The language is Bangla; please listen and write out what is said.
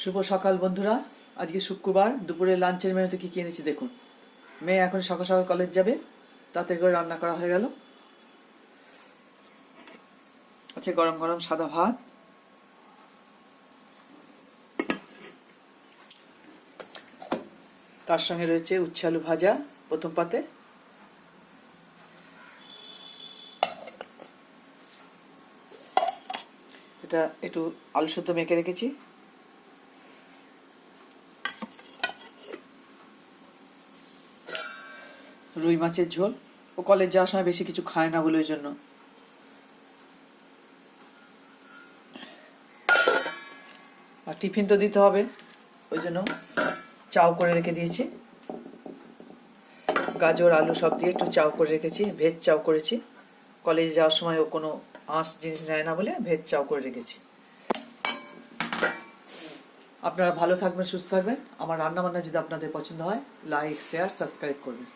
শুভ সকাল বন্ধুরা। আজকে শুক্রবার, দুপুরে লাঞ্চের মেনুতে কি এনেছি দেখুন। মেয়ে এখন সকাল সকাল কলেজ যাবে, তাতে করে রান্না করা হয়ে গেল। আচ্ছা, গরম গরম সাদা ভাত, তার সঙ্গে রয়েছে উচ্ছে আলু ভাজা প্রথম পাতে, এটা একটু আলু সেদ্ধ মেখে রেখেছি, রুই মাছের ঝোল। ও কলেজ যাওয়ার সময় বেশি কিছু খায় না বলে ওই জন্য। আর টিফিন তো দিতে হবে, ওই জন্য চাউ করে রেখে দিয়েছি, গাজর আলু সব দিয়ে একটু চাউ করে রেখেছি, ভেজ চাউ করেছি। কলেজে যাওয়ার সময় ও কোনো আঁশ জিনিস নেয় না বলে ভেজ চাউ করে রেখেছি। আপনারা ভালো থাকবেন, সুস্থ থাকবেন। আমার রান্নাবান্না যদি আপনাদের পছন্দ হয়, লাইক শেয়ার সাবস্ক্রাইব করবেন।